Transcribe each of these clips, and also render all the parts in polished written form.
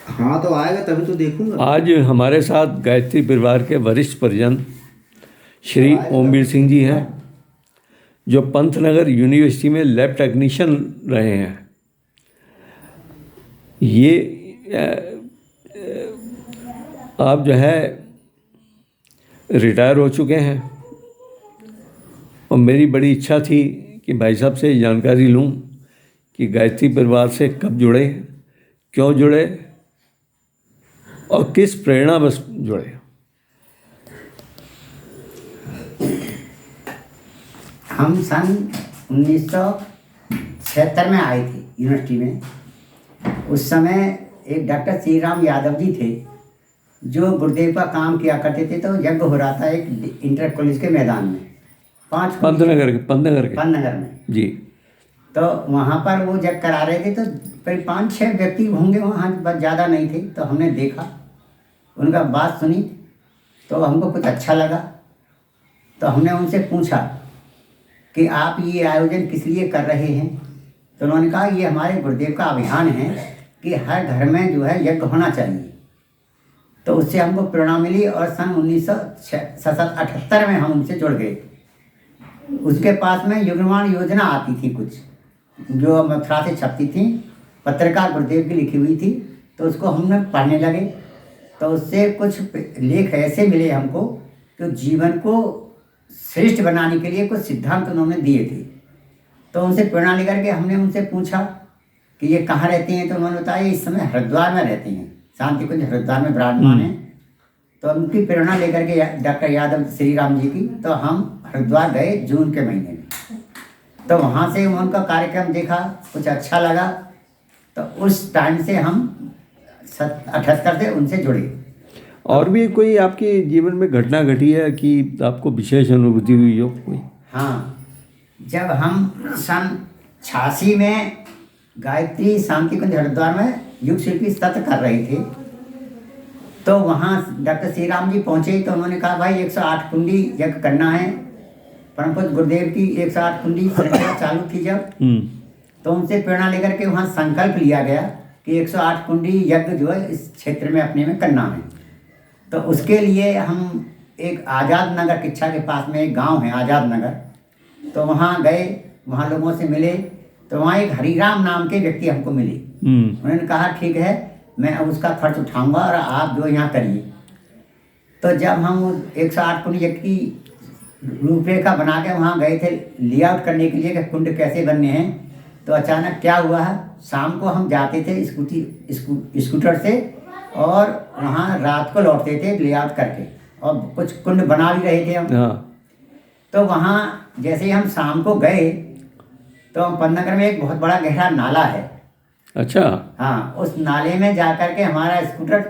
हाँ तो आएगा तभी तो देखूंगा। आज हमारे साथ गायत्री परिवार के वरिष्ठ परिजन श्री आएगा ओमवीर तभी सिंह जी हैं, देखूंगा। जो पंतनगर यूनिवर्सिटी में लैब टेक्नीशियन रहे हैं। ये आप जो है रिटायर हो चुके हैं, और मेरी बड़ी इच्छा थी कि भाई साहब से जानकारी लूं कि गायत्री परिवार से कब जुड़े, क्यों जुड़े और किस प्रेरणा बस जुड़े। हम सन 1976 में आए थे यूनिवर्सिटी में। उस समय एक डॉक्टर श्री राम यादव जी थे जो गुरुदेव का काम किया करते थे। तो यज्ञ हो रहा था एक इंटर कॉलेज के मैदान में, पंतनगर में जी। तो वहाँ पर वो जब करा रहे थे तो करीब 5-6 व्यक्ति होंगे वहाँ, बस ज़्यादा नहीं थे। तो हमने देखा, उनका बात सुनी तो हमको कुछ अच्छा लगा। तो हमने उनसे पूछा कि आप ये आयोजन किस लिए कर रहे हैं। तो उन्होंने कहा ये हमारे गुरुदेव का अभियान है कि हर घर में जो है यज्ञ होना चाहिए। तो उससे हमको प्रेरणा मिली और सन 1978 में हम उनसे जुड़ गए। उसके पास में युग्मवाणी योजना आती थी कुछ, जो मथुरा से छपती थी, पत्रकार गुरुदेव की लिखी हुई थी। तो उसको हमने पढ़ने लगे। तो उससे कुछ लेख ऐसे मिले हमको कि जीवन को श्रेष्ठ बनाने के लिए कुछ सिद्धांत उन्होंने दिए थे। तो उनसे प्रेरणा लेकर के हमने उनसे पूछा कि ये कहाँ रहते हैं। तो उन्होंने बताया इस समय हरिद्वार में रहते हैं, शांति कुंज हरिद्वार में विराजमान है। तो उनकी प्रेरणा लेकर के डॉक्टर यादव श्री राम जी की, तो हम हरिद्वार गए जून के महीने में। तो वहाँ से उनका कार्यक्रम देखा, कुछ अच्छा लगा। तो उस टाइम से हम 78 से उनसे जुड़े। और भी कोई आपके जीवन में घटना घटी है कि आपको विशेष अनुभूति हुई हो कोई? हाँ, जब हम सन 86 में गायत्री शांति कुंज हरिद्वार में युग शिल्पी सत्र कर रहे थे, तो वहाँ डॉक्टर श्री राम जी पहुँचे। तो उन्होंने कहा भाई 108 कुंडी यज्ञ करना है। परम पूज्य गुरुदेव की 108 कुंडी श्रृंखला चालू थी जब, तो उनसे प्रेरणा लेकर के वहाँ संकल्प लिया गया कि 108 कुंडी यज्ञ जो है इस क्षेत्र में अपने में करना है। तो उसके लिए हम एक आज़ाद नगर किच्छा के पास में एक गांव है आज़ाद नगर, तो वहाँ गए, वहाँ लोगों से मिले। तो वहाँ एक हरिराम नाम के व्यक्ति हमको मिले। उन्होंने कहा ठीक है, मैं उसका खर्च उठाऊंगा और आप जो यहाँ करिए। तो जब हम 108 कुंड यज्ञ की रूपरेखा बना के वहाँ गए थे लेआउट करने के लिए कि कुंड कैसे बनने हैं, तो अचानक क्या हुआ है, शाम को हम जाते थे स्कूटर से और वहाँ रात को लौटते थे लेआउट करके, और कुछ कुंड बना भी रहे थे हम। तो वहाँ जैसे ही हम शाम को गए तो हम पंतनगर में एक बहुत बड़ा गहरा नाला है। अच्छा। हाँ, उस नाले में जाकर के हमारा स्कूटर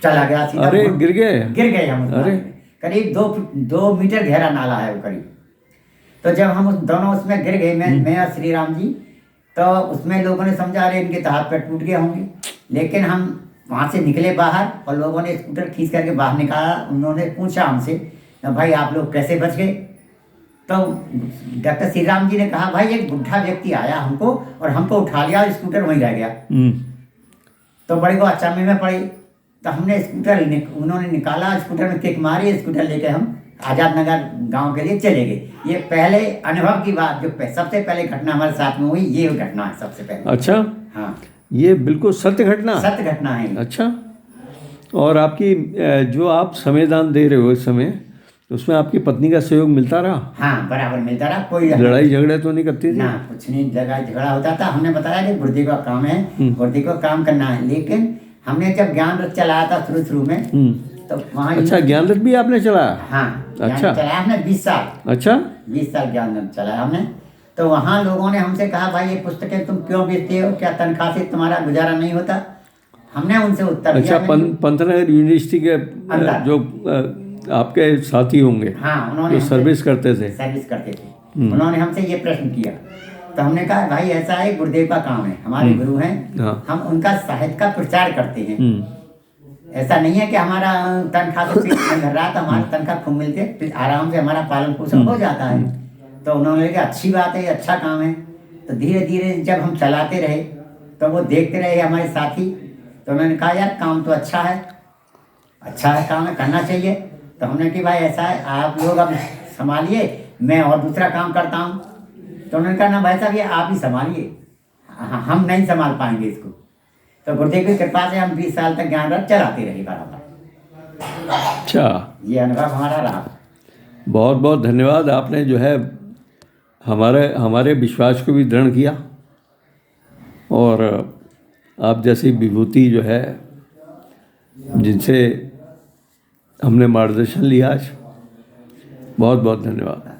चला गया सीधा। अरे गिर गए हम। अरे, करीब 2 मीटर गहरा नाला है वो करीब। तो जब हम दोनों उसमें गिर गए, मैं और श्री राम जी, तो उसमें लोगों ने समझा रहे इनके तो हाथ पैर टूट गए होंगे। लेकिन हम वहाँ से निकले बाहर और लोगों ने स्कूटर खींच करके बाहर निकाला। उन्होंने पूछा हमसे भाई आप लोग कैसे बच गए। तो डॉक्टर श्री राम जी ने कहा भाई एक बुढ़ा व्यक्ति आया हमको और हमको उठा लिया और स्कूटर वहीं रह गया। तो बड़े को अचानक में पड़े। तो हमने स्कूटर उन्होंने निकाला, स्कूटर में किक मारी, स्कूटर लेके हम आज़ाद नगर गांव के लिए चले गए। ये पहले अनुभव की बात, जो सबसे पहले घटना हमारे साथ में हुई, ये घटना है सबसे पहले। अच्छा। हाँ, ये बिल्कुल सत्य घटना है। अच्छा। और आपकी जो आप समयदान दे रहे हो इस समय, तो उसमें आपकी पत्नी का सहयोग मिलता रहा? हाँ, बराबर मिलता रहा। कोई लड़ाई झगड़े तो नहीं करती थी? ना, कुछ नहीं, लड़ाई झगड़ा होता था। हमने बताया कि गुरुदेव का काम है, गुरुदेव का काम करना है। लेकिन हमने जब ज्ञान रथ चलाया था शुरू में, तो वहाँ। अच्छा, ज्ञान रथ भी आपने चलाया? हाँ, अच्छा, चलाया हमने 20 साल। अच्छा, 20 साल ज्ञान रथ चलाया हमने। तो वहाँ लोगों ने हमसे कहा भाई ये पुस्तकें तुम क्यों बेचते हो, क्या तनख्वाह से तुम्हारा गुजारा नहीं होता? हमने उनसे उत्तर दिया। अच्छा, पंतनगर यूनिवर्सिटी के जो आपके साथी होंगे, हाँ, उन्होंने सर्विस करते थे। उन्होंने हमसे ये प्रश्न किया। तो हमने कहा भाई ऐसा है, गुरुदेव का काम है, हमारे गुरु हैं, हम उनका साहित्य का प्रचार करते हैं। ऐसा नहीं है कि हमारा तनख्वाह से पेट नहीं भर रहा, तो हमारा तनख्वाह खूब मिलते, आराम से हमारा पालन पोषण हो जाता है। तो उन्होंने कहा अच्छी बात है, अच्छा काम है। तो धीरे धीरे जब हम चलाते रहे तो वो देखते रहे हमारे साथी तो उन्होंने कहा यार काम तो अच्छा है काम है, करना चाहिए। तो हमने कि भाई ऐसा है, आप लोग अब संभालिए, मैं और दूसरा काम करता हूँ। तो उन्होंने कहा ना भाई साहब, ये आप ही संभालिए, हम नहीं संभाल पाएंगे इसको। तो गुरुदेव की कृपा से हम 20 साल तक ज्ञान रथ चलाते रहे बराबर। अच्छा, ये अनुभव हमारा रहा। बहुत बहुत धन्यवाद। आपने जो है हमारे विश्वास को भी दृढ़ किया, और आप जैसी विभूति जो है जिनसे हमने मार्गदर्शन लिया आज, बहुत बहुत धन्यवाद।